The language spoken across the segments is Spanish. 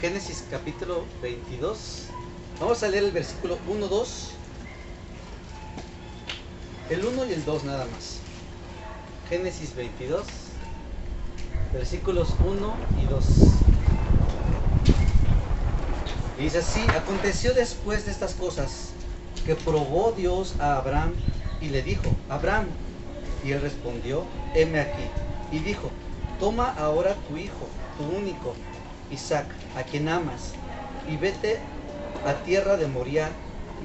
Génesis capítulo 22. Vamos a leer el versículo 1, 2. El 1 y el 2 nada más. Génesis 22, versículos 1 y 2. Y dice así: aconteció después de estas cosas que probó Dios a Abraham y le dijo: Abraham. Y él respondió: heme aquí. Y dijo: toma ahora tu hijo, tu único, Isaac, a quien amas, y vete a tierra de Moriah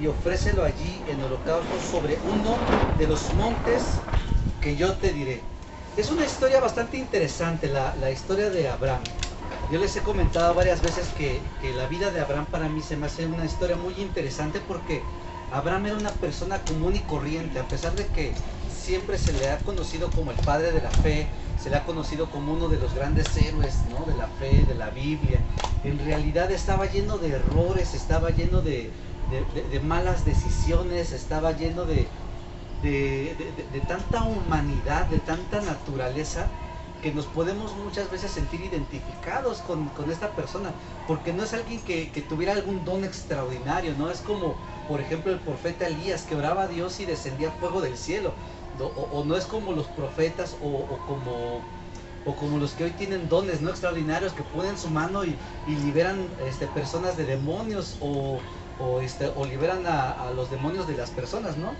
y ofrécelo allí en holocausto sobre uno de los montes que yo te diré. Es una historia bastante interesante, la historia de Abraham. Yo les he comentado varias veces que la vida de Abraham para mí se me hace una historia muy interesante, porque Abraham era una persona común y corriente, a pesar de que siempre se le ha conocido como el padre de la fe, se le ha conocido como uno de los grandes héroes, ¿no?, de la fe, de la Biblia. En realidad estaba lleno de errores, estaba lleno de malas decisiones, estaba lleno de tanta humanidad, de tanta naturaleza, que nos podemos muchas veces sentir identificados con esta persona, porque no es alguien que tuviera algún don extraordinario, ¿no? Es como, por ejemplo, el profeta Elías, que oraba a Dios y descendía fuego del cielo, o no es como los profetas, o como los que hoy tienen dones no extraordinarios, que ponen su mano y liberan personas de demonios, o liberan a los demonios de las personas, ¿no?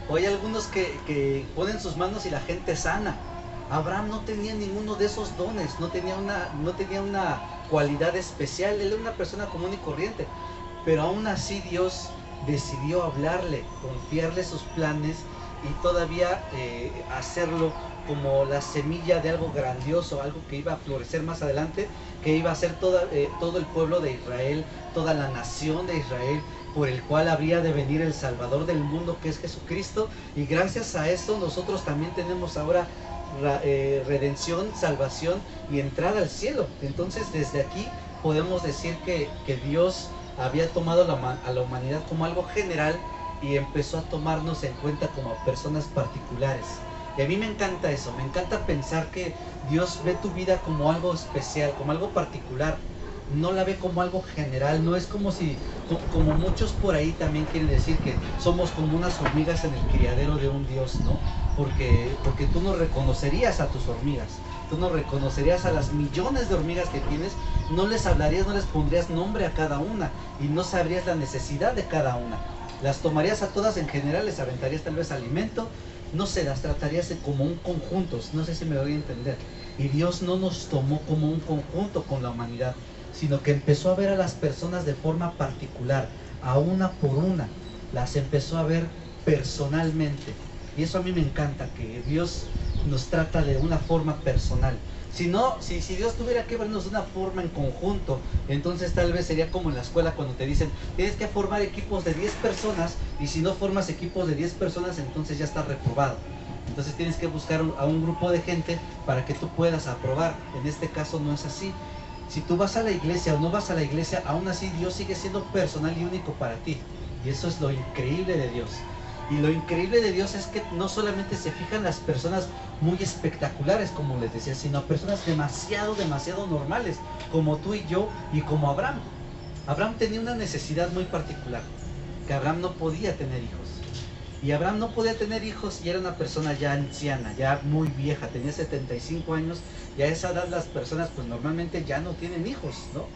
O hay algunos que ponen sus manos y la gente sana. Abraham no tenía ninguno de esos dones, no tenía una cualidad especial, él era una persona común y corriente, pero aún así Dios decidió hablarle, confiarle sus planes y todavía hacerlo como la semilla de algo grandioso, algo que iba a florecer más adelante, que iba a ser todo el pueblo de Israel, toda la nación de Israel, por el cual habría de venir el Salvador del mundo, que es Jesucristo. Y gracias a esto nosotros también tenemos ahora redención, salvación y entrada al cielo. Entonces desde aquí podemos decir que Dios había tomado a la humanidad como algo general y empezó a tomarnos en cuenta como personas particulares. Y a mí me encanta eso, me encanta pensar que Dios ve tu vida como algo especial, como algo particular. No la ve como algo general, no es como muchos por ahí también quieren decir que somos como unas hormigas en el criadero de un Dios, ¿no? Porque tú no reconocerías a tus hormigas, tú no reconocerías a las millones de hormigas que tienes, no les hablarías, no les pondrías nombre a cada una y no sabrías la necesidad de cada una. Las tomarías a todas en general, les aventarías tal vez alimento, no sé, las tratarías como un conjunto, no sé si me voy a entender. Y Dios no nos tomó como un conjunto con la humanidad, sino que empezó a ver a las personas de forma particular, a una por una, las empezó a ver personalmente. Y eso a mí me encanta, que Dios nos trata de una forma personal. Si Dios tuviera que vernos de una forma en conjunto, entonces tal vez sería como en la escuela cuando te dicen: tienes que formar equipos de 10 personas, y si no formas equipos de 10 personas, entonces ya estás reprobado. Entonces tienes que buscar a un grupo de gente para que tú puedas aprobar. En este caso no es así. Si tú vas a la iglesia o no vas a la iglesia, aún así Dios sigue siendo personal y único para ti. Y eso es lo increíble de Dios. Y lo increíble de Dios es que no solamente se fijan las personas muy espectaculares, como les decía, sino a personas demasiado normales, como tú y yo, y como Abraham. Abraham tenía una necesidad muy particular, que Abraham no podía tener hijos. Y Abraham no podía tener hijos y era una persona ya anciana, ya muy vieja, tenía 75 años, y a esa edad las personas pues normalmente ya no tienen hijos, ¿no?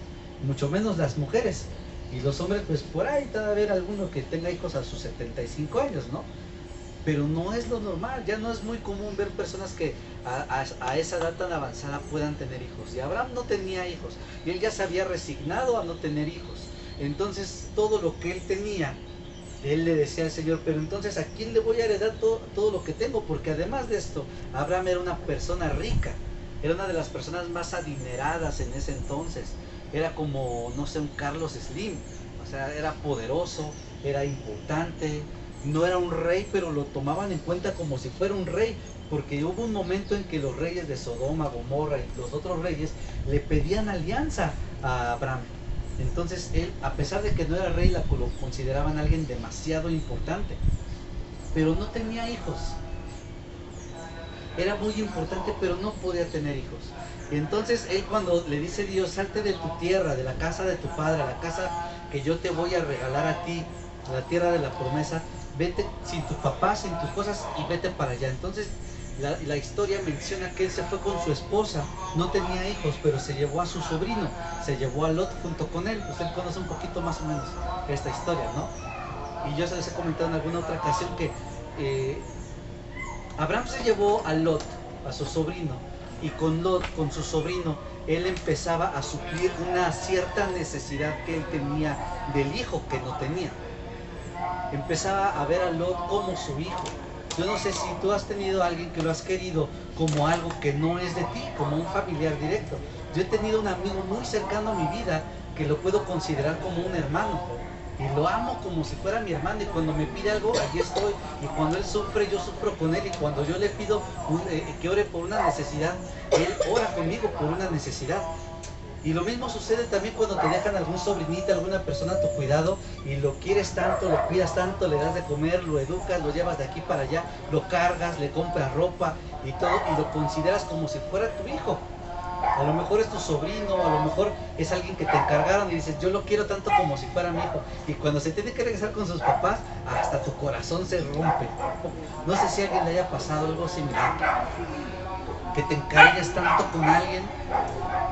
Mucho menos las mujeres. Y los hombres pues por ahí todavía haber alguno que tenga hijos a sus 75 años, ¿no? Pero no es lo normal, ya no es muy común ver personas que a esa edad tan avanzada puedan tener hijos. Y Abraham no tenía hijos, y él ya se había resignado a no tener hijos. Entonces todo lo que él tenía, él le decía al Señor: pero entonces ¿a quién le voy a heredar todo lo que tengo? Porque además de esto, Abraham era una persona rica, era una de las personas más adineradas en ese entonces. Era como, no sé, un Carlos Slim. O sea, era poderoso, era importante, no era un rey, pero lo tomaban en cuenta como si fuera un rey, porque hubo un momento en que los reyes de Sodoma, Gomorra y los otros reyes le pedían alianza a Abraham. Entonces él, a pesar de que no era rey, lo consideraban alguien demasiado importante, pero no tenía hijos. era muy importante, pero no podía tener hijos. Y entonces él, cuando le dice Dios, salte de tu tierra, de la casa de tu padre, a la casa que yo te voy a regalar a ti, a la tierra de la promesa, vete sin tus papás, sin tus cosas y vete para allá. Entonces la historia menciona que él se fue con su esposa, no tenía hijos, pero se llevó a su sobrino, se llevó a Lot junto con él. Usted conoce un poquito más o menos esta historia, ¿no? Y yo se les he comentado en alguna otra ocasión que Abraham se llevó a Lot, a su sobrino, y con Lot, con su sobrino, él empezaba a suplir una cierta necesidad que él tenía del hijo que no tenía. Empezaba a ver a Lot como su hijo. Yo no sé si tú has tenido a alguien que lo has querido como algo que no es de ti, como un familiar directo. Yo he tenido un amigo muy cercano a mi vida que lo puedo considerar como un hermano. Y lo amo como si fuera mi hermano, y cuando me pide algo, allí estoy, y cuando él sufre, yo sufro con él, y cuando yo le pido que ore por una necesidad, él ora conmigo por una necesidad. Y lo mismo sucede también cuando te dejan algún sobrinito, alguna persona a tu cuidado, y lo quieres tanto, lo cuidas tanto, le das de comer, lo educas, lo llevas de aquí para allá, lo cargas, le compras ropa y todo, y lo consideras como si fuera tu hijo. A lo mejor es tu sobrino, a lo mejor es alguien que te encargaron y dices, yo lo quiero tanto como si fuera mi hijo. Y cuando se tiene que regresar con sus papás, hasta tu corazón se rompe. No sé si a alguien le haya pasado algo similar, que te encariñas tanto con alguien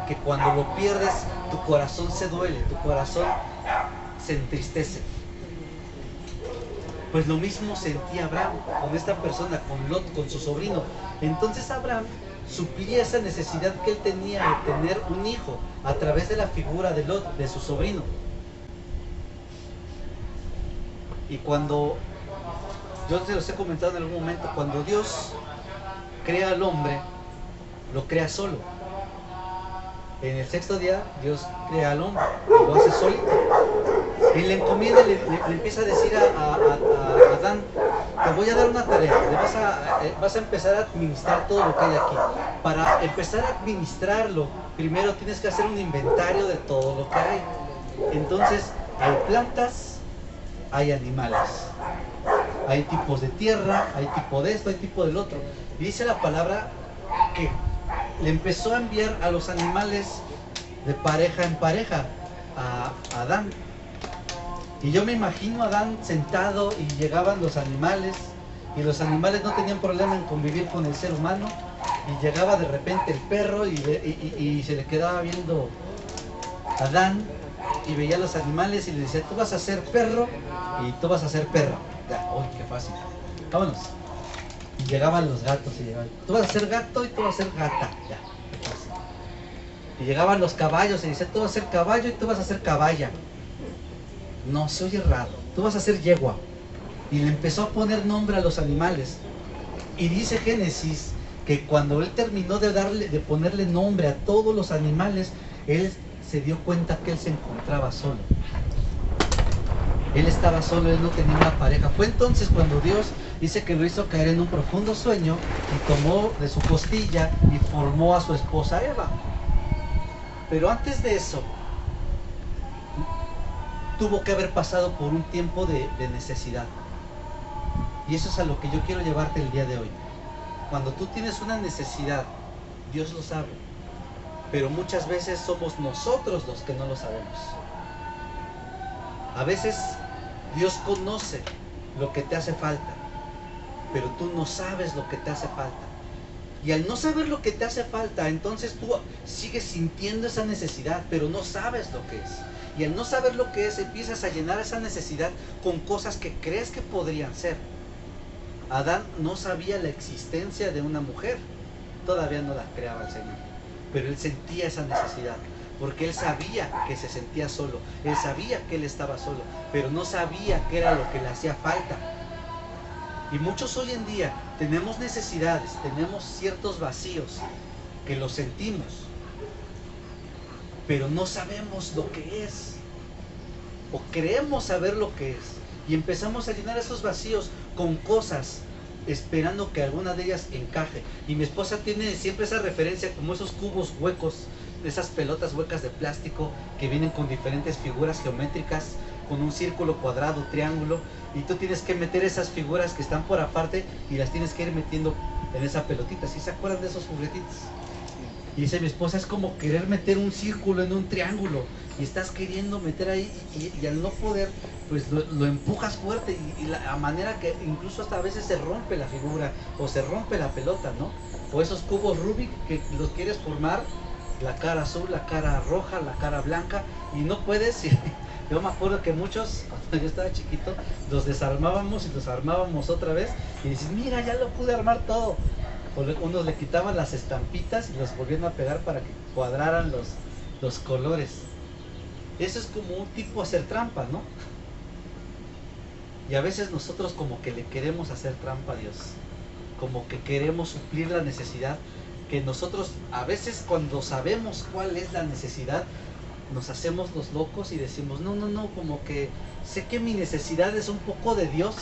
que cuando lo pierdes, tu corazón se duele, tu corazón se entristece. Pues lo mismo sentía Abraham con esta persona, con Lot, con su sobrino. Entonces Abraham suplía esa necesidad que él tenía de tener un hijo a través de la figura de Lot, de su sobrino. Y cuando, yo se los he comentado en algún momento, cuando Dios crea al hombre, lo crea solo. En el sexto día Dios crea al hombre y lo hace solito. Y le encomienda, le empieza a decir a Adán, te voy a dar una tarea, vas a empezar a administrar todo lo que hay aquí. Para empezar a administrarlo, primero tienes que hacer un inventario de todo lo que hay. Entonces, hay plantas, hay animales, hay tipos de tierra, hay tipo de esto, hay tipo del otro. Y dice la palabra que le empezó a enviar a los animales de pareja en pareja a Adán. Y yo me imagino a Adán sentado y llegaban los animales, y los animales no tenían problema en convivir con el ser humano, y llegaba de repente el perro y se le quedaba viendo a Adán y veía a los animales y le decía, tú vas a ser perro y tú vas a ser perro. Ya, uy, qué fácil, vámonos. Y llegaban los gatos y llegaban, tú vas a ser gato y tú vas a ser gata. Ya, qué fácil. Y llegaban los caballos y decía, tú vas a ser caballo y tú vas a ser caballa. No, se oye raro, tú vas a ser yegua. Y le empezó a poner nombre a los animales. Y dice Génesis que cuando él terminó de ponerle nombre a todos los animales, él se dio cuenta que él se encontraba solo. Él estaba solo, él no tenía una pareja. Fue entonces cuando Dios dice que lo hizo caer en un profundo sueño y tomó de su costilla y formó a su esposa Eva. Pero antes de eso, tuvo que haber pasado por un tiempo de necesidad. Y eso es a lo que yo quiero llevarte el día de hoy. Cuando tú tienes una necesidad, Dios lo sabe, pero muchas veces somos nosotros los que no lo sabemos. A veces Dios conoce lo que te hace falta, pero tú no sabes lo que te hace falta. Y al no saber lo que te hace falta, entonces tú sigues sintiendo esa necesidad, pero no sabes lo que es. Y al no saber lo que es, empiezas a llenar esa necesidad con cosas que crees que podrían ser. Adán no sabía la existencia de una mujer, todavía no la creaba el Señor, pero él sentía esa necesidad, porque él sabía que se sentía solo, él sabía que él estaba solo, pero no sabía qué era lo que le hacía falta. Y muchos hoy en día tenemos necesidades, tenemos ciertos vacíos que los sentimos, pero no sabemos lo que es, o creemos saber lo que es, y empezamos a llenar esos vacíos con cosas, esperando que alguna de ellas encaje. Y mi esposa tiene siempre esa referencia como esos cubos huecos, esas pelotas huecas de plástico que vienen con diferentes figuras geométricas, con un círculo, cuadrado, triángulo, y tú tienes que meter esas figuras que están por aparte y las tienes que ir metiendo en esa pelotita. ¿Sí se acuerdan de esos juguetitos? Y dice mi esposa, es como querer meter un círculo en un triángulo y estás queriendo meter ahí y al no poder, pues lo empujas fuerte y la manera que incluso hasta a veces se rompe la figura o se rompe la pelota, ¿no? O esos cubos Rubik que los quieres formar, la cara azul, la cara roja, la cara blanca, y no puedes. Yo me acuerdo que muchos, cuando yo estaba chiquito, los desarmábamos y los armábamos otra vez y dices, mira, ya lo pude armar todo. Unos le quitaban las estampitas y los volvían a pegar para que cuadraran los colores. Eso es como un tipo hacer trampa, ¿no? Y a veces nosotros como que le queremos hacer trampa a Dios, como que queremos suplir la necesidad que nosotros a veces, cuando sabemos cuál es la necesidad, nos hacemos los locos y decimos, no, como que sé que mi necesidad es un poco de Dios,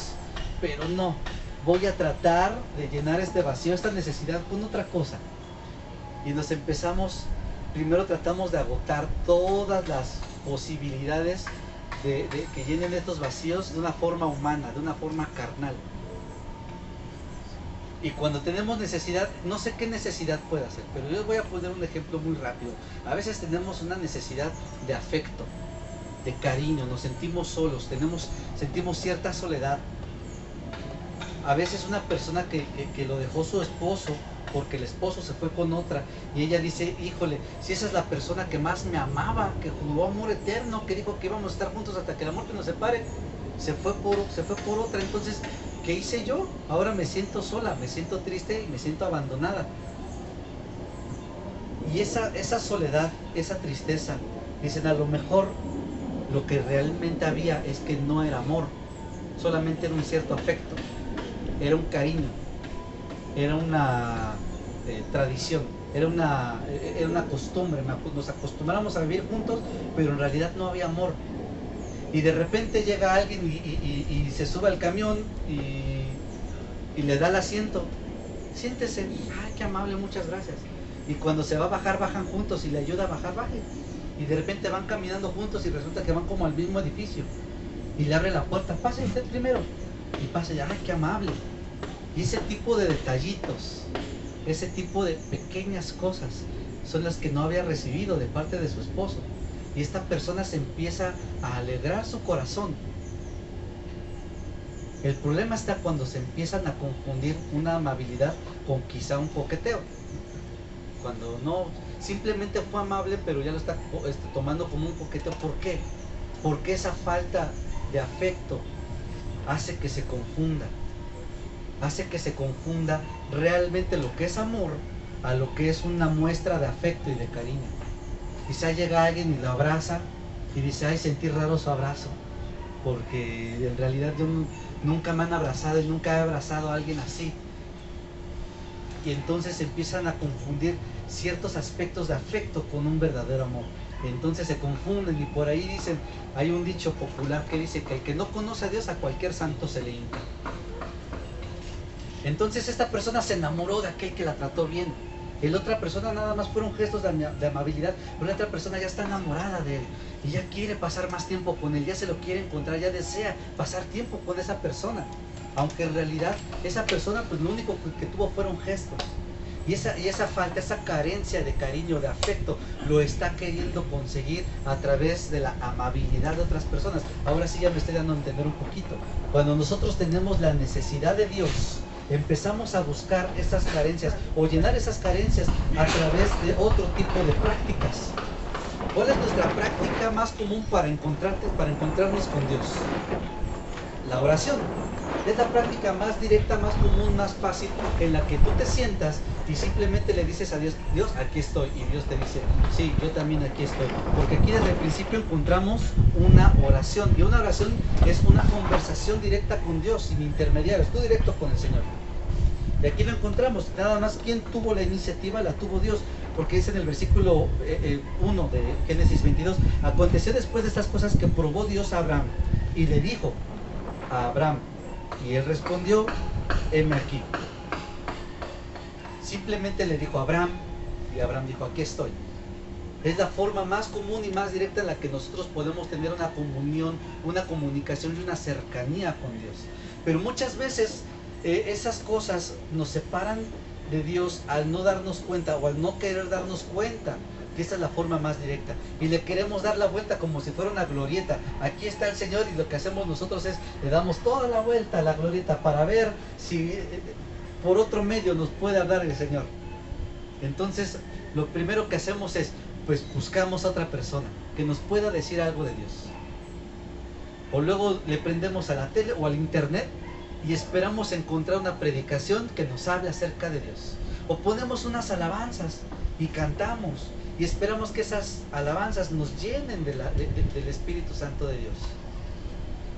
pero no, voy a tratar de llenar este vacío, esta necesidad con otra cosa. Y nos empezamos, primero tratamos de agotar todas las posibilidades de que llenen estos vacíos de una forma humana, de una forma carnal. Y cuando tenemos necesidad, no sé qué necesidad puede ser, pero yo voy a poner un ejemplo muy rápido. A veces tenemos una necesidad de afecto, de cariño, nos sentimos solos, sentimos cierta soledad. A veces una persona que lo dejó su esposo porque el esposo se fue con otra y ella dice, híjole, si esa es la persona que más me amaba, que juró amor eterno, que dijo que íbamos a estar juntos hasta que la muerte nos separe, se fue por otra. Entonces, ¿qué hice yo? Ahora me siento sola, me siento triste y me siento abandonada. Y esa soledad, esa tristeza, dicen, a lo mejor lo que realmente había es que no era amor, solamente era un cierto afecto, era un cariño, era una tradición, era una costumbre, nos acostumbramos a vivir juntos, pero en realidad no había amor. Y de repente llega alguien y se sube al camión y le da el asiento. Siéntese. Ay, qué amable, muchas gracias. Y cuando se va a bajar, bajan juntos y le ayuda a bajar, baje. Y de repente van caminando juntos y resulta que van como al mismo edificio. Y le abre la puerta, pase usted primero. Y pasa ya, ay, qué amable. Y ese tipo de detallitos, ese tipo de pequeñas cosas son las que no había recibido de parte de su esposo. Y esta persona se empieza a alegrar su corazón. El problema está cuando se empiezan a confundir una amabilidad con quizá un coqueteo. Cuando no, simplemente fue amable, pero ya lo está tomando como un coqueteo. ¿Por qué? Porque esa falta de afecto hace que se confunda. Hace que se confunda realmente lo que es amor a lo que es una muestra de afecto y de cariño. Quizá llega alguien y lo abraza y dice, ay, sentí raro su abrazo, porque en realidad yo nunca me han abrazado y nunca he abrazado a alguien así. Y entonces empiezan a confundir ciertos aspectos de afecto con un verdadero amor. Entonces se confunden y por ahí dicen, hay un dicho popular que dice que el que no conoce a Dios, a cualquier santo se le hinca. Entonces esta persona se enamoró de aquel que la trató bien. Y la otra persona nada más fueron gestos de amabilidad, pero la otra persona ya está enamorada de él y ya quiere pasar más tiempo con él, ya se lo quiere encontrar, ya desea pasar tiempo con esa persona, aunque en realidad esa persona pues lo único que tuvo fueron gestos. Y esa falta, esa carencia de cariño, de afecto, lo está queriendo conseguir a través de la amabilidad de otras personas. Ahora sí ya me estoy dando a entender un poquito. Cuando nosotros tenemos la necesidad de Dios, empezamos a buscar esas carencias o llenar esas carencias a través de otro tipo de prácticas. ¿Cuál es nuestra práctica más común para encontrarnos con Dios? La oración. Es la práctica más directa, más común, más fácil, en la que tú te sientas y simplemente le dices a Dios, Dios, aquí estoy. Y Dios te dice, sí, yo también aquí estoy. Porque aquí desde el principio encontramos una oración. Y una oración es una conversación directa con Dios, sin intermediarios, tú directo con el Señor. Y aquí lo encontramos, nada más quien tuvo la iniciativa la tuvo Dios. Porque dice en el versículo 1 de Génesis 22, aconteció después de estas cosas que probó Dios a Abraham y le dijo a Abraham, y él respondió, heme aquí. Simplemente le dijo a Abraham, y Abraham dijo, aquí estoy. Es la forma más común y más directa en la que nosotros podemos tener una comunión, una comunicación y una cercanía con Dios. Pero muchas veces esas cosas nos separan de Dios al no darnos cuenta o al no querer darnos cuenta que esa es la forma más directa. Y le queremos dar la vuelta como si fuera una glorieta. Aquí está el Señor y lo que hacemos nosotros es le damos toda la vuelta a la glorieta para ver si por otro medio nos puede hablar el Señor. Entonces, lo primero que hacemos es, pues buscamos a otra persona que nos pueda decir algo de Dios. O luego le prendemos a la tele o al internet y esperamos encontrar una predicación que nos hable acerca de Dios. O ponemos unas alabanzas y cantamos y esperamos que esas alabanzas nos llenen del Espíritu Santo de Dios.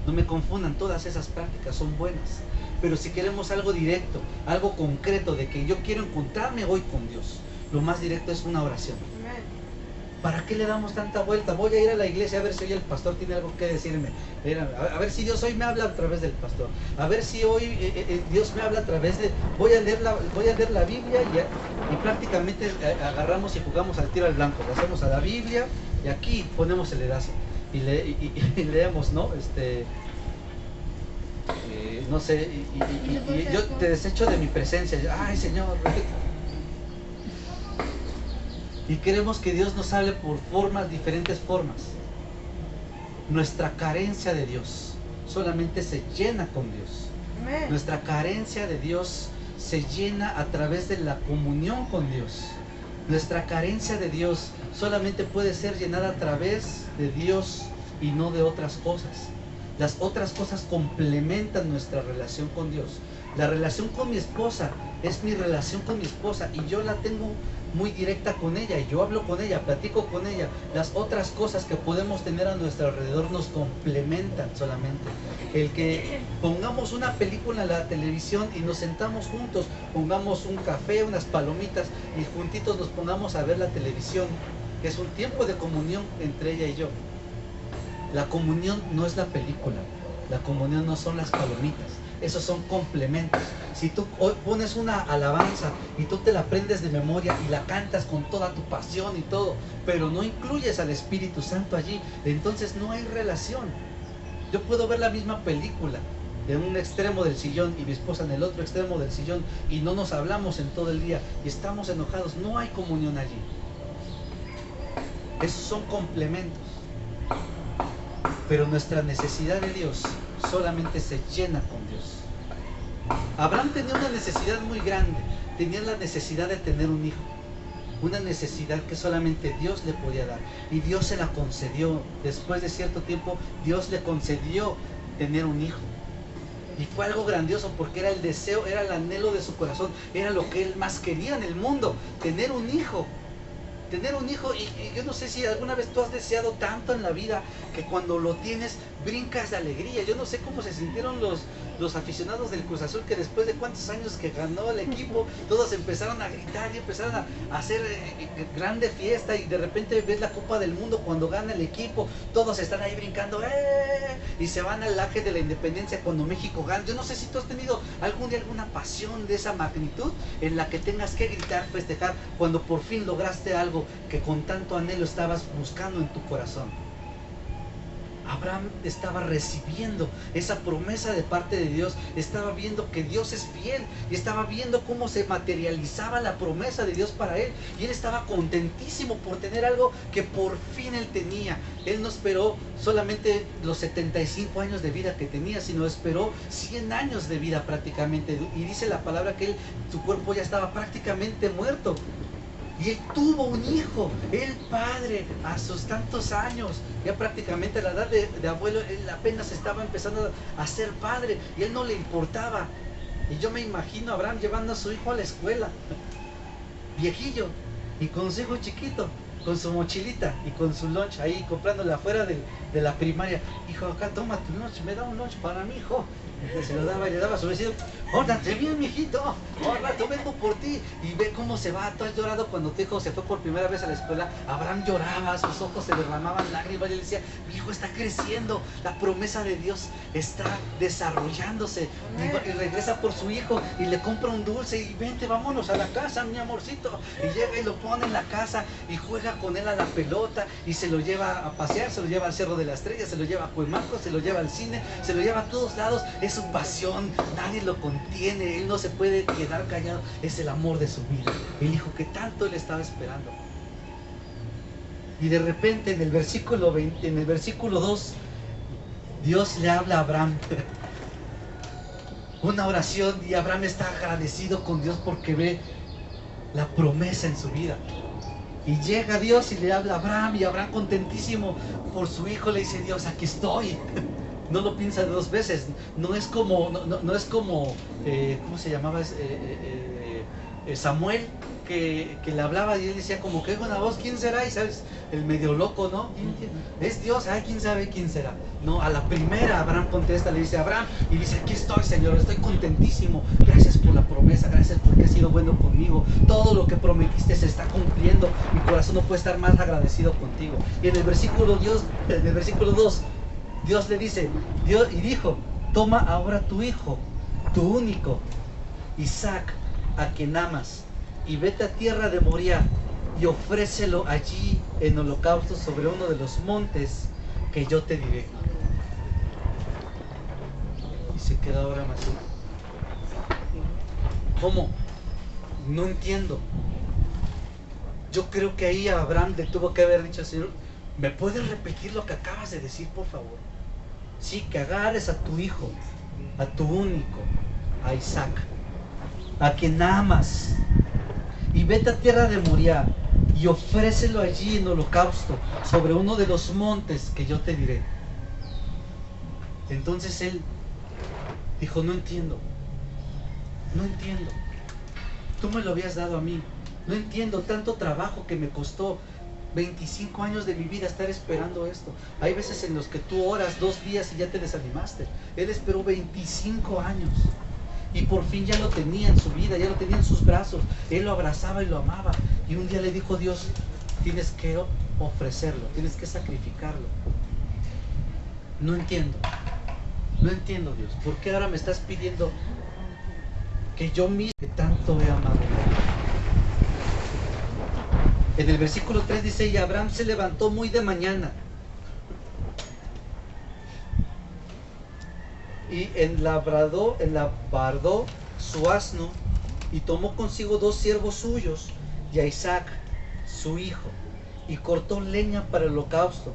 No me confundan, todas esas prácticas son buenas. Pero si queremos algo directo, algo concreto de que yo quiero encontrarme hoy con Dios, lo más directo es una oración. ¿Para qué le damos tanta vuelta? Voy a ir a la iglesia a ver si hoy el pastor tiene algo que decirme. A ver si Dios hoy me habla a través del pastor. A ver si hoy Dios me habla a través de... Voy a leer la Biblia y prácticamente agarramos y jugamos al tiro al blanco. Le hacemos a la Biblia y aquí ponemos el dedazo. Y leemos, ¿no? No sé, y yo te desecho de mi presencia. Ay, Señor. Y queremos que Dios nos hable por diferentes formas. Nuestra carencia de Dios solamente se llena con Dios. Amén. Nuestra carencia de Dios se llena a través de la comunión con Dios. Nuestra carencia de Dios solamente puede ser llenada a través de Dios y no de otras cosas. Las otras cosas complementan nuestra relación con Dios. La relación con mi esposa es mi relación con mi esposa y yo la tengo muy directa con ella y yo hablo con ella, platico con ella. Las otras cosas que podemos tener a nuestro alrededor nos complementan solamente. El que pongamos una película en la televisión y nos sentamos juntos, pongamos un café, unas palomitas y juntitos nos pongamos a ver la televisión, que es un tiempo de comunión entre ella y yo. La comunión no es la película, la comunión no son las palomitas, esos son complementos. Si tú pones una alabanza y tú te la aprendes de memoria y la cantas con toda tu pasión y todo, pero no incluyes al Espíritu Santo allí, entonces no hay relación. Yo puedo ver la misma película en un extremo del sillón y mi esposa en el otro extremo del sillón y no nos hablamos en todo el día y estamos enojados, no hay comunión allí. Esos son complementos. Pero nuestra necesidad de Dios solamente se llena con Dios. Abraham tenía una necesidad muy grande. Tenía la necesidad de tener un hijo. Una necesidad que solamente Dios le podía dar. Y Dios se la concedió. Después de cierto tiempo, Dios le concedió tener un hijo. Y fue algo grandioso porque era el deseo, era el anhelo de su corazón. Era lo que él más quería en el mundo. Tener un hijo. Tener un hijo, y yo no sé si alguna vez tú has deseado tanto en la vida que cuando lo tienes brincas de alegría. Yo no sé cómo se sintieron los aficionados del Cruz Azul, que después de cuántos años que ganó el equipo, todos empezaron a gritar y empezaron a hacer grande fiesta, y de repente ves la Copa del Mundo cuando gana el equipo, todos están ahí brincando y se van al Ángel de la Independencia cuando México gana. Yo no sé si tú has tenido algún día alguna pasión de esa magnitud en la que tengas que gritar, festejar cuando por fin lograste algo que con tanto anhelo estabas buscando en tu corazón. Abraham estaba recibiendo esa promesa de parte de Dios, estaba viendo que Dios es fiel y estaba viendo cómo se materializaba la promesa de Dios para él, y él estaba contentísimo por tener algo que por fin él tenía. Él no esperó solamente los 75 años de vida que tenía, sino esperó 100 años de vida prácticamente, y dice la palabra que su cuerpo ya estaba prácticamente muerto. Y él tuvo un hijo, el padre, a sus tantos años, ya prácticamente a la edad de abuelo, él apenas estaba empezando a ser padre, y él no le importaba. Y yo me imagino a Abraham llevando a su hijo a la escuela, viejillo, y con su hijo chiquito, con su mochilita y con su lunch ahí, comprándole afuera de la primaria. Hijo, acá toma tu lunch, me da un lunch para mi hijo. Se lo daba y le daba a su vecino. Órale bien, mijito, ahora yo vengo por ti. Y ve cómo se va. Tú has llorado cuando tu hijo se fue por primera vez a la escuela. Abraham lloraba, sus ojos se derramaban lágrimas y él decía, mi hijo está creciendo, la promesa de Dios está desarrollándose. Y regresa por su hijo y le compra un dulce y vente, vámonos a la casa, mi amorcito. Y llega y lo pone en la casa y juega con él a la pelota y se lo lleva a pasear, se lo lleva al Cerro de la Estrella, se lo lleva a Cuemanco, se lo lleva al cine, se lo lleva a todos lados. Es su pasión, nadie lo contiene, él no se puede quedar callado. Es el amor de su vida, el hijo que tanto él estaba esperando. Y de repente en el versículo 20, en el versículo 2, Dios le habla a Abraham una oración, y Abraham está agradecido con Dios porque ve la promesa en su vida. Y llega Dios y le habla a Abraham, y Abraham, contentísimo por su hijo, le dice: Dios, aquí estoy. No lo piensa dos veces. No es como, no es como ¿cómo se llamaba? Samuel, que le hablaba y él decía como que oigo una voz, ¿quién será? Y sabes, el medio loco, ¿no? Es Dios, ay, quién sabe quién será. No, a la primera Abraham contesta, le dice a Abraham, y dice: aquí estoy, Señor, estoy contentísimo, gracias por la promesa, gracias porque has sido bueno conmigo, todo lo que prometiste se está cumpliendo, mi corazón no puede estar más agradecido contigo. Y en el versículo 2, Dios le dice, Dios, y dijo: toma ahora tu hijo, tu único, Isaac, a quien amas, y vete a tierra de Moriah y ofrécelo allí en holocausto sobre uno de los montes que yo te diré. Y se queda Abraham así. ¿Cómo? No entiendo. Yo creo que ahí Abraham le tuvo que haber dicho: Señor, ¿me puedes repetir lo que acabas de decir, por favor? Sí, que agarres a tu hijo, a tu único, a Isaac, a quien amas, y vete a tierra de Moriah y ofrécelo allí en holocausto sobre uno de los montes que yo te diré. Entonces él dijo: no entiendo, tú me lo habías dado a mí, no entiendo tanto trabajo que me costó 25 años de mi vida estar esperando esto. Hay veces en los que tú oras 2 días y ya te desanimaste. Él esperó 25 años y por fin ya lo tenía en su vida, ya lo tenía en sus brazos. Él lo abrazaba y lo amaba. Y un día le dijo Dios: tienes que ofrecerlo, tienes que sacrificarlo. No entiendo, Dios, ¿por qué ahora me estás pidiendo que yo mismo, que tanto he amado? En el versículo 3 dice: y Abraham se levantó muy de mañana y enlabardó su asno, y tomó consigo 2 siervos suyos y a Isaac su hijo, y cortó leña para el holocausto,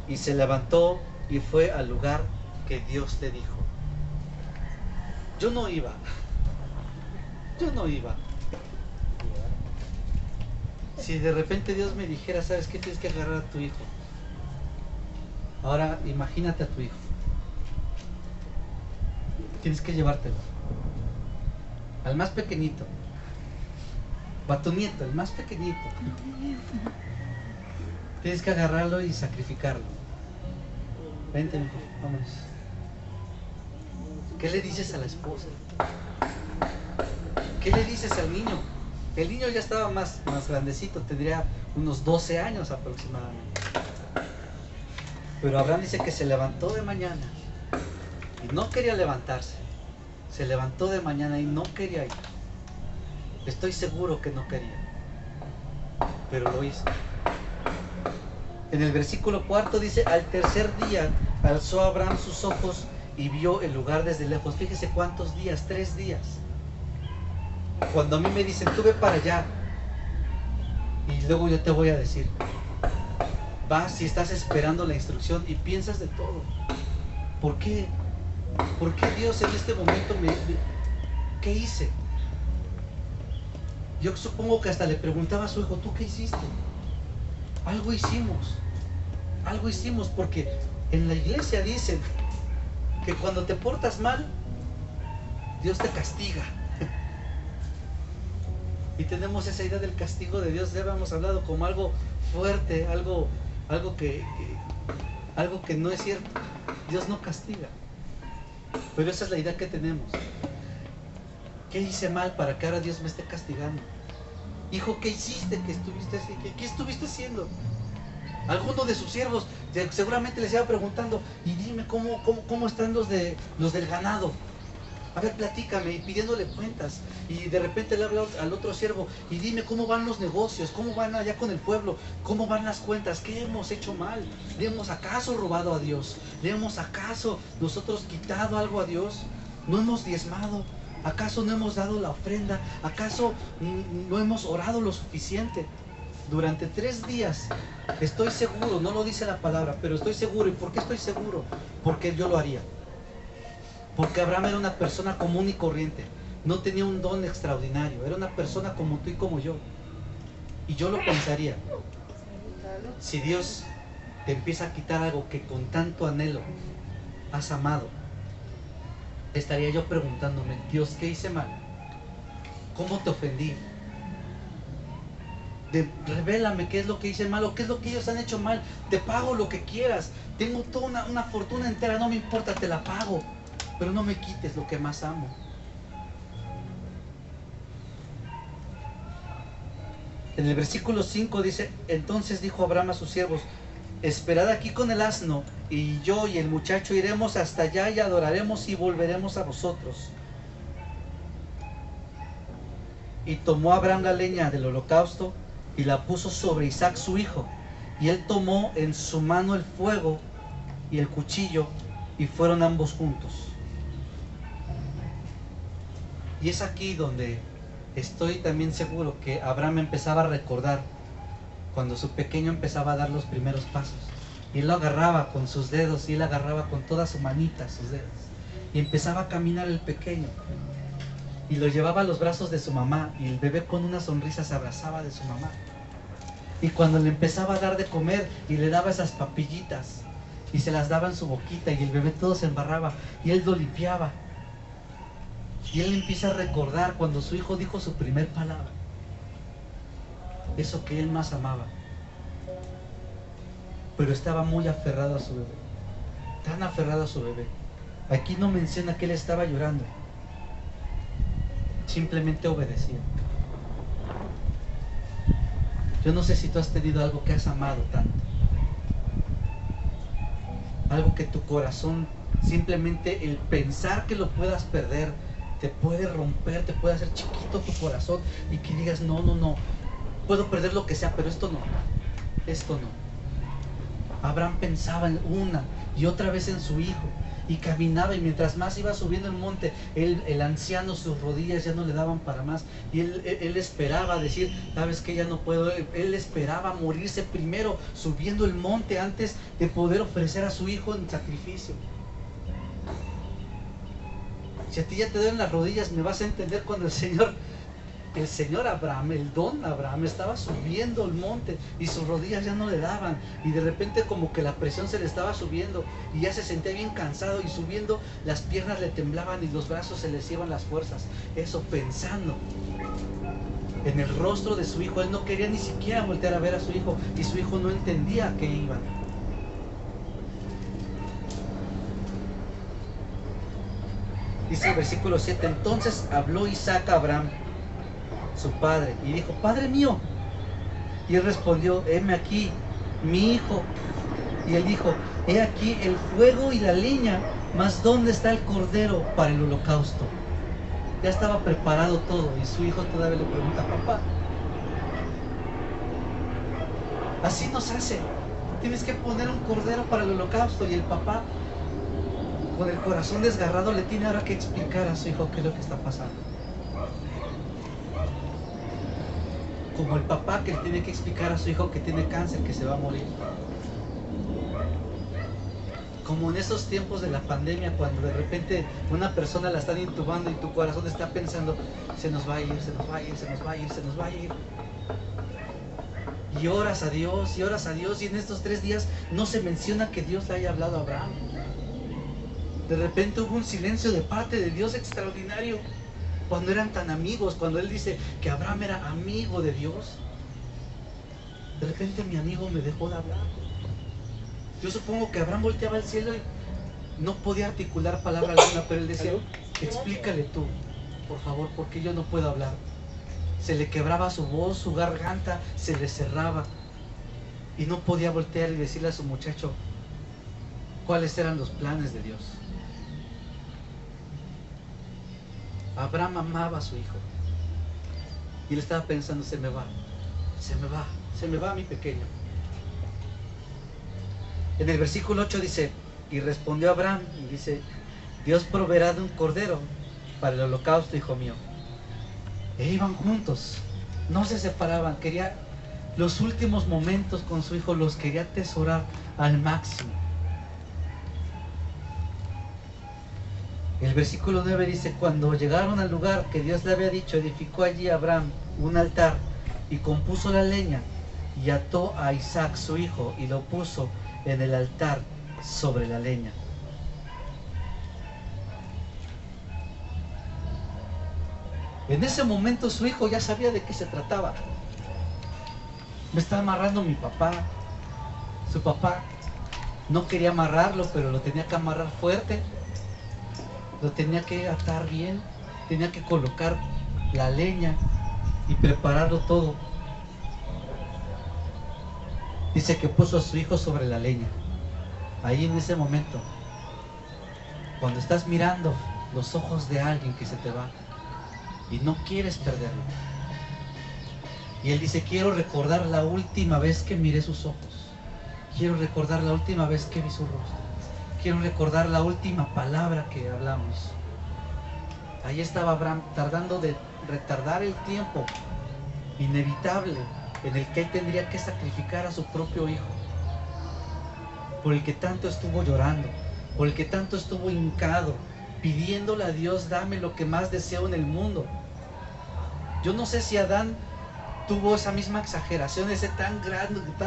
y se levantó y fue al lugar que Dios le dijo. Yo no iba. Si de repente Dios me dijera: ¿sabes qué? Tienes que agarrar a tu hijo. Ahora imagínate a tu hijo. Tienes que llevártelo. Al más pequeñito. O a tu nieto, el más pequeñito. Tienes que agarrarlo y sacrificarlo. Vente, hijo, vámonos. ¿Qué le dices a la esposa? ¿Qué le dices al niño? El niño ya estaba más grandecito, tendría unos 12 años aproximadamente. Pero Abraham dice que se levantó de mañana y no quería levantarse. Se levantó de mañana y no quería ir. Estoy seguro que no quería, pero lo hizo. En el versículo 4 dice: al tercer día alzó Abraham sus ojos y vio el lugar desde lejos. Fíjese cuántos días, 3 días. Cuando a mí me dicen: tú ve para allá, y luego yo te voy a decir, vas y estás esperando la instrucción y piensas de todo. ¿Por qué? ¿Por qué Dios en este momento ¿qué hice? Yo supongo que hasta le preguntaba a su hijo: ¿tú qué hiciste? Algo hicimos, porque en la iglesia dicen que cuando te portas mal, Dios te castiga. Y tenemos esa idea del castigo de Dios. Ya habíamos hablado como algo fuerte, algo que no es cierto. Dios no castiga. Pero esa es la idea que tenemos. ¿Qué hice mal para que ahora Dios me esté castigando? Hijo, ¿qué hiciste? ¿Qué estuviste haciendo? Alguno de sus siervos seguramente les iba preguntando, y dime cómo están los del ganado. A ver, platícame, y pidiéndole cuentas. Y de repente le habla al otro siervo, y dime cómo van los negocios, cómo van allá con el pueblo, cómo van las cuentas, qué hemos hecho mal. ¿Le hemos acaso robado a Dios? ¿Le hemos acaso nosotros quitado algo a Dios? ¿No hemos diezmado? ¿Acaso no hemos dado la ofrenda? ¿Acaso no hemos orado lo suficiente? Durante 3 días, estoy seguro, no lo dice la palabra, pero estoy seguro. ¿Y por qué estoy seguro? Porque yo lo haría. Porque Abraham era una persona común y corriente. No tenía un don extraordinario. Era una persona como tú y como yo. Y yo lo pensaría. Si Dios te empieza a quitar algo que con tanto anhelo has amado, estaría yo preguntándome, Dios, ¿qué hice mal? ¿Cómo te ofendí? Revélame qué es lo que hice mal o qué es lo que ellos han hecho mal. Te pago lo que quieras. Tengo toda una fortuna entera, no me importa, te la pago. Pero no me quites lo que más amo. En el versículo 5 dice, entonces dijo Abraham a sus siervos, esperad aquí con el asno, y yo y el muchacho iremos hasta allá y adoraremos y volveremos a vosotros. Y tomó Abraham la leña del holocausto y la puso sobre Isaac su hijo, y él tomó en su mano el fuego y el cuchillo, y fueron ambos juntos. Y es aquí donde estoy también seguro que Abraham empezaba a recordar cuando su pequeño empezaba a dar los primeros pasos. Y él lo agarraba con sus dedos, y él agarraba con toda su manita sus dedos. Y empezaba a caminar el pequeño. Y lo llevaba a los brazos de su mamá, y el bebé con una sonrisa se abrazaba de su mamá. Y cuando le empezaba a dar de comer y le daba esas papillitas, y se las daba en su boquita, y el bebé todo se embarraba, y él lo limpiaba. Y él empieza a recordar cuando su hijo dijo su primer palabra, eso que él más amaba. Pero estaba muy aferrado a su bebé, tan aferrado a su bebé. Aquí no menciona que él estaba llorando, simplemente obedecía. Yo no sé si tú has tenido algo que has amado tanto, algo que tu corazón, simplemente el pensar que lo puedas perder, te puede romper, te puede hacer chiquito tu corazón, y que digas, no, puedo perder lo que sea, pero esto no. Abraham pensaba en una y otra vez en su hijo, y caminaba, y mientras más iba subiendo el monte, el anciano, sus rodillas ya no le daban para más, y él esperaba decir, sabes que ya no puedo. Él esperaba morirse primero subiendo el monte antes de poder ofrecer a su hijo en sacrificio. Si a ti ya te duelen las rodillas, me vas a entender cuando el Señor Abraham, el don Abraham, estaba subiendo el monte y sus rodillas ya no le daban, y de repente como que la presión se le estaba subiendo y ya se sentía bien cansado, y subiendo las piernas le temblaban y los brazos se les iban las fuerzas. Eso pensando en el rostro de su hijo. Él no quería ni siquiera voltear a ver a su hijo, y su hijo no entendía a qué iban. Dice el versículo 7, entonces habló Isaac a Abraham, su padre, y dijo, Padre mío. Y él respondió, heme aquí, mi hijo. Y él dijo, he aquí el fuego y la leña, mas ¿dónde está el cordero para el holocausto? Ya estaba preparado todo, y su hijo todavía le pregunta, papá, así nos hace, tienes que poner un cordero para el holocausto. Y el papá, con el corazón desgarrado, le tiene ahora que explicar a su hijo qué es lo que está pasando. Como el papá que le tiene que explicar a su hijo que tiene cáncer, que se va a morir. Como en esos tiempos de la pandemia, cuando de repente una persona la están intubando y tu corazón está pensando, se nos va a ir, se nos va a ir, se nos va a ir, se nos va a ir. Y oras a Dios, y oras a Dios, y en estos 3 días no se menciona que Dios le haya hablado a Abraham. De repente hubo un silencio de parte de Dios extraordinario, cuando eran tan amigos, cuando él dice que Abraham era amigo de Dios. De repente mi amigo me dejó de hablar. Yo supongo que Abraham volteaba al cielo no podía articular palabra alguna, pero él decía, explícale tú, por favor, porque yo no puedo hablar. Se le quebraba su voz, su garganta se le cerraba y no podía voltear y decirle a su muchacho cuáles eran los planes de Dios. Abraham amaba a su hijo y él estaba pensando, se me va mi pequeño. En el versículo 8 dice, y respondió Abraham y dice, Dios proveerá de un cordero para el holocausto, hijo mío. E iban juntos, no se separaban, quería los últimos momentos con su hijo, los quería atesorar al máximo. El versículo 9 dice, cuando llegaron al lugar que Dios le había dicho, edificó allí Abraham un altar y compuso la leña y ató a Isaac su hijo y lo puso en el altar sobre la leña. En ese momento su hijo ya sabía de qué se trataba. Me está amarrando mi papá. Su papá no quería amarrarlo, pero lo tenía que amarrar fuerte. Lo tenía que atar bien. Tenía que colocar la leña y prepararlo todo. Dice que puso a su hijo sobre la leña. Ahí en ese momento, cuando estás mirando los ojos de alguien que se te va y no quieres perderlo, y él dice, quiero recordar la última vez que miré sus ojos, quiero recordar la última vez que vi su rostro, quiero recordar la última palabra que hablamos. Ahí estaba Abraham tratando de retardar el tiempo inevitable en el que él tendría que sacrificar a su propio hijo, por el que tanto estuvo llorando, por el que tanto estuvo hincado, pidiéndole a Dios, dame lo que más deseo en el mundo. Yo no sé si Adán tuvo esa misma exageración, ese tal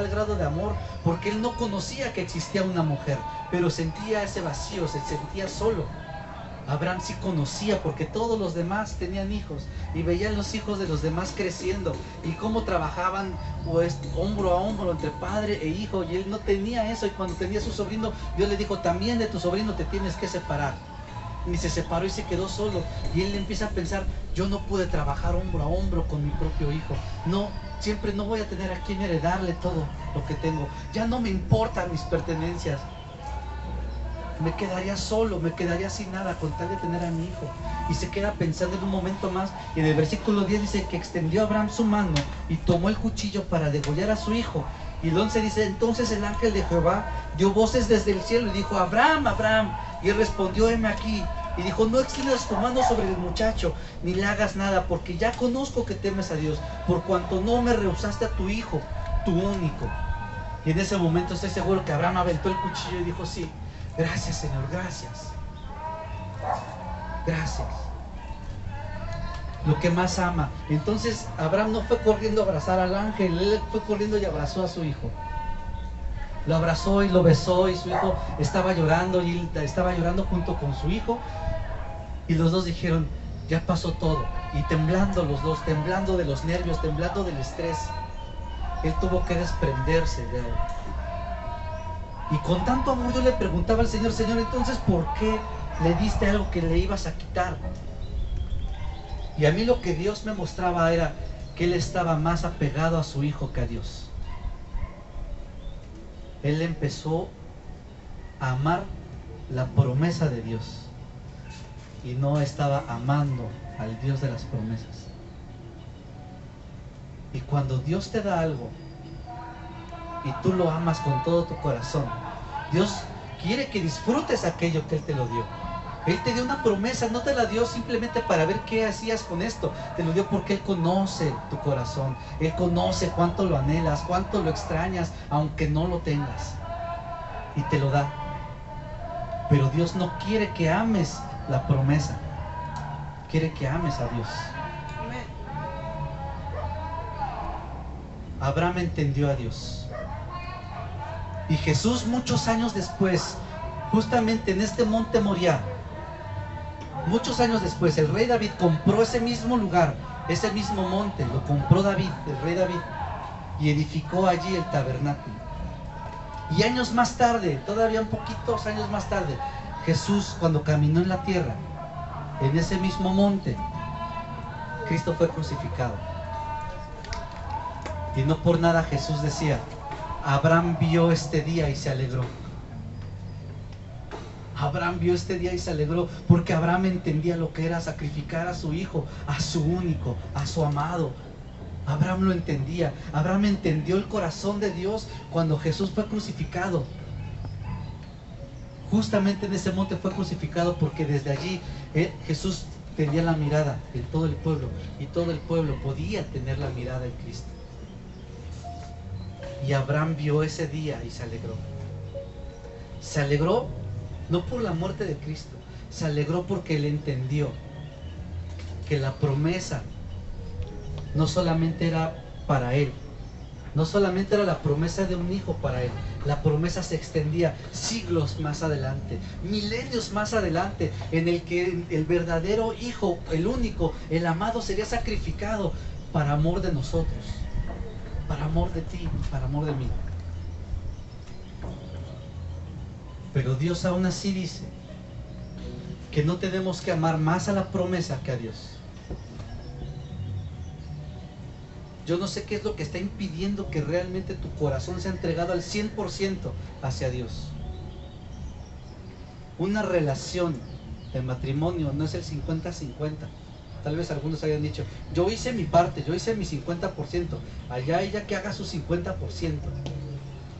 grado de amor, porque él no conocía que existía una mujer, pero sentía ese vacío, se sentía solo. Abraham sí conocía, porque todos los demás tenían hijos y veían los hijos de los demás creciendo y cómo trabajaban pues hombro a hombro entre padre e hijo, y él no tenía eso. Y cuando tenía su sobrino, Dios le dijo, también de tu sobrino te tienes que separar. Y se separó y se quedó solo, y él empieza a pensar, yo no pude trabajar hombro a hombro con mi propio hijo, no, siempre no voy a tener a quien heredarle todo lo que tengo, ya no me importan mis pertenencias, me quedaría solo, me quedaría sin nada con tal de tener a mi hijo. Y se queda pensando en un momento más, y en el versículo 10 dice que extendió Abraham su mano y tomó el cuchillo para degollar a su hijo. Y el 11 dice, entonces el ángel de Jehová dio voces desde el cielo y dijo, Abraham, Abraham. Y él respondió, heme aquí. Y dijo, no extiendas tu mano sobre el muchacho, ni le hagas nada, porque ya conozco que temes a Dios, por cuanto no me rehusaste a tu hijo, tu único. Y en ese momento estoy seguro que Abraham aventó el cuchillo y dijo, sí, gracias Señor, gracias. Gracias. Lo que más ama. Entonces Abraham no fue corriendo a abrazar al ángel, él fue corriendo y abrazó a su hijo. Lo abrazó y lo besó, y su hijo estaba llorando, y él estaba llorando junto con su hijo, y los dos dijeron, ya pasó todo. Y temblando los dos, temblando de los nervios, temblando del estrés, él tuvo que desprenderse de él. Y con tanto amor yo le preguntaba al Señor, Señor, entonces ¿por qué le diste algo que le ibas a quitar? Y a mí lo que Dios me mostraba era que él estaba más apegado a su hijo que a Dios. Él empezó a amar la promesa de Dios y no estaba amando al Dios de las promesas. Y cuando Dios te da algo y tú lo amas con todo tu corazón, Dios quiere que disfrutes aquello que Él te lo dio. Él te dio una promesa, no te la dio simplemente para ver qué hacías con esto, te lo dio porque Él conoce tu corazón, Él conoce cuánto lo anhelas, cuánto lo extrañas, aunque no lo tengas, y te lo da. Pero Dios no quiere que ames la promesa, quiere que ames a Dios. Abraham entendió a Dios, y Jesús muchos años después, justamente en este monte Moriah, muchos años después, el rey David compró ese mismo lugar, ese mismo monte, lo compró David, el rey David, y edificó allí el tabernáculo. Y años más tarde, todavía un poquitos años más tarde, Jesús, cuando caminó en la tierra, en ese mismo monte, Cristo fue crucificado. Y no por nada Jesús decía: Abraham vio este día y se alegró. Abraham vio este día y se alegró, porque Abraham entendía lo que era sacrificar a su hijo, a su único, a su amado. Abraham lo entendía. Abraham entendió el corazón de Dios cuando Jesús fue crucificado. Justamente en ese monte fue crucificado, porque desde allí Jesús tenía la mirada en todo el pueblo, y todo el pueblo podía tener la mirada en Cristo. Y Abraham vio ese día y se alegró. Se alegró no por la muerte de Cristo, se alegró porque él entendió que la promesa no solamente era para él, no solamente era la promesa de un hijo para él, la promesa se extendía siglos más adelante, milenios más adelante, en el que el verdadero hijo, el único, el amado, sería sacrificado para amor de nosotros, para amor de ti, para amor de mí. Pero Dios aún así dice que no tenemos que amar más a la promesa que a Dios. Yo no sé qué es lo que está impidiendo que realmente tu corazón sea entregado al 100% hacia Dios. Una relación de matrimonio no es el 50-50. Tal vez algunos hayan dicho: yo hice mi parte, yo hice mi 50%, allá ella que haga su 50%.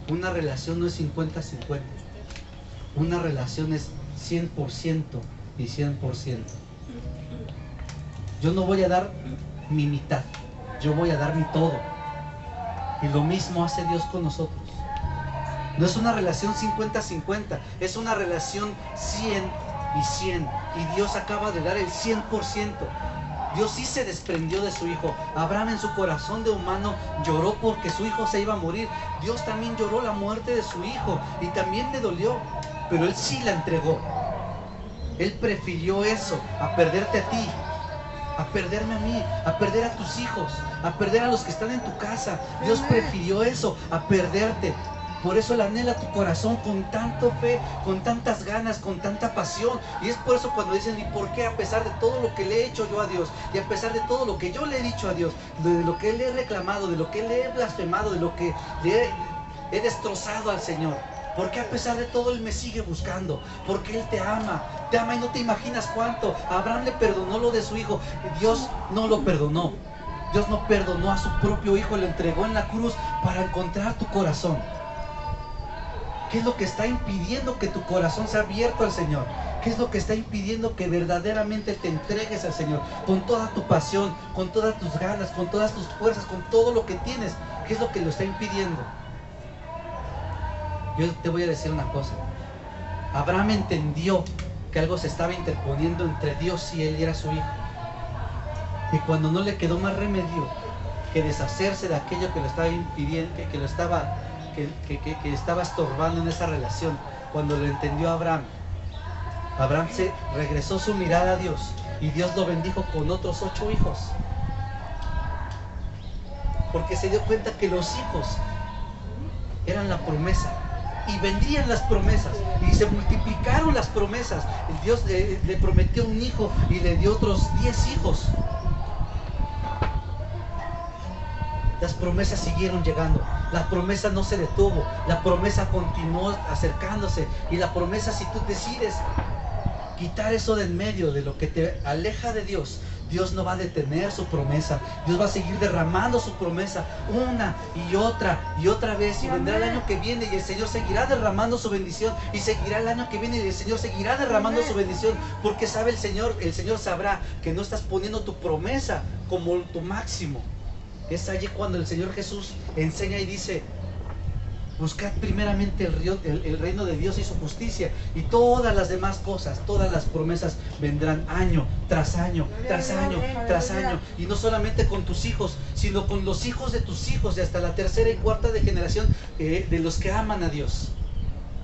Una relación no es 50-50. Una relación es 100% y 100%. Yo no voy a dar mi mitad, yo voy a dar mi todo. Y lo mismo hace Dios con nosotros. No es una relación 50-50, es una relación 100 y 100. Y Dios acaba de dar el 100%. Dios sí se desprendió de su hijo. Abraham, en su corazón de humano, lloró porque su hijo se iba a morir. Dios también lloró la muerte de su hijo y también le dolió, pero él sí la entregó. Él prefirió eso a perderte a ti, a perderme a mí, a perder a tus hijos, a perder a los que están en tu casa. Dios prefirió eso a perderte. Por eso le anhela tu corazón con tanta fe, con tantas ganas, con tanta pasión. Y es por eso cuando dicen: ¿y por qué, a pesar de todo lo que le he hecho yo a Dios, y a pesar de todo lo que yo le he dicho a Dios, de lo que le he reclamado, de lo que le he blasfemado, de lo que le he destrozado al Señor, por qué a pesar de todo Él me sigue buscando? Porque Él te ama y no te imaginas cuánto. A Abraham le perdonó lo de su hijo. Dios no lo perdonó. Dios no perdonó a su propio hijo, lo entregó en la cruz para encontrar tu corazón. ¿Qué es lo que está impidiendo que tu corazón sea abierto al Señor? ¿Qué es lo que está impidiendo que verdaderamente te entregues al Señor con toda tu pasión, con todas tus ganas, con todas tus fuerzas, con todo lo que tienes? ¿Qué es lo que lo está impidiendo? Yo te voy a decir una cosa. Abraham entendió que algo se estaba interponiendo entre Dios y él, y era su hijo. Y cuando no le quedó más remedio que deshacerse de aquello que lo estaba impidiendo, que estaba estorbando en esa relación, cuando lo entendió Abraham se regresó su mirada a Dios, y Dios lo bendijo con otros 8 hijos, porque se dio cuenta que los hijos eran la promesa, y vendrían las promesas, y se multiplicaron las promesas. Dios le prometió un hijo y le dio otros 10 hijos. Las promesas siguieron llegando, la promesa no se detuvo, la promesa continuó acercándose. Y la promesa, si tú decides quitar eso de en medio, de lo que te aleja de Dios, Dios no va a detener su promesa. Dios va a seguir derramando su promesa una y otra vez. Y vendrá el año que viene y el Señor seguirá derramando su bendición. Y seguirá el año que viene y el Señor seguirá derramando su bendición. Porque sabe el Señor sabrá que no estás poniendo tu promesa como tu máximo. Es allí cuando el Señor Jesús enseña y dice: buscad primeramente el reino de Dios y su justicia, y todas las demás cosas, todas las promesas vendrán año tras año, tras año, tras año. Y no solamente con tus hijos, sino con los hijos de tus hijos, y hasta la tercera y cuarta de generación de los que aman a Dios.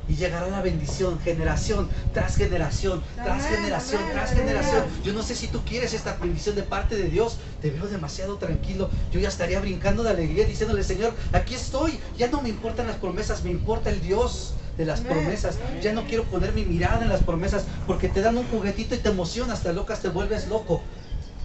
Y llegará la bendición, generación tras generación, tras generación, tras generación. Yo no sé si tú quieres esta bendición de parte de Dios. Te veo demasiado tranquilo. Yo ya estaría brincando de alegría diciéndole: Señor, aquí estoy. Ya no me importan las promesas, me importa el Dios de las promesas. Ya no quiero poner mi mirada en las promesas, porque te dan un juguetito y te emocionas, te locas, te vuelves loco.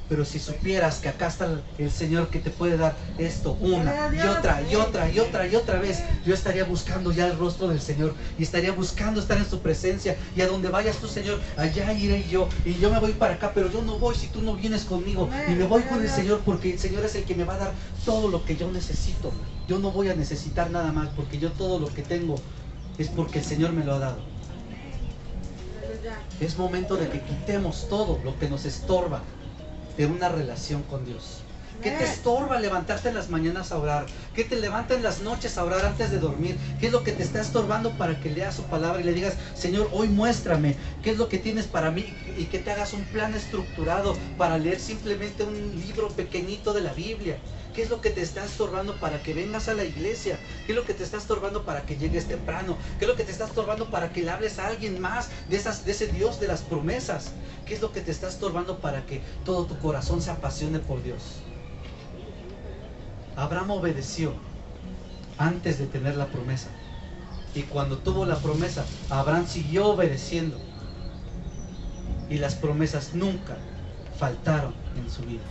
Pero si supieras que acá está el Señor que te puede dar esto una y otra y otra y otra y otra vez, yo estaría buscando ya el rostro del Señor y estaría buscando estar en su presencia. Y a donde vayas tú, Señor, allá iré yo. Y yo me voy para acá, pero yo no voy si tú no vienes conmigo. Y me voy con el Señor, porque el Señor es el que me va a dar todo lo que yo necesito. Yo no voy a necesitar nada más, porque yo todo lo que tengo es porque el Señor me lo ha dado. Es momento de que quitemos todo lo que nos estorba de una relación con Dios. ¿Qué te estorba levantarte en las mañanas a orar? ¿Qué te levanta en las noches a orar antes de dormir? ¿Qué es lo que te está estorbando para que leas su palabra y le digas, Señor, hoy muéstrame qué es lo que tienes para mí? Y que te hagas un plan estructurado para leer simplemente un libro pequeñito de la Biblia. ¿Qué es lo que te está estorbando para que vengas a la iglesia? ¿Qué es lo que te está estorbando para que llegues temprano? ¿Qué es lo que te está estorbando para que le hables a alguien más de ese Dios de las promesas? ¿Qué es lo que te está estorbando para que todo tu corazón se apasione por Dios? Abraham obedeció antes de tener la promesa. Y cuando tuvo la promesa, Abraham siguió obedeciendo. Y las promesas nunca faltaron en su vida.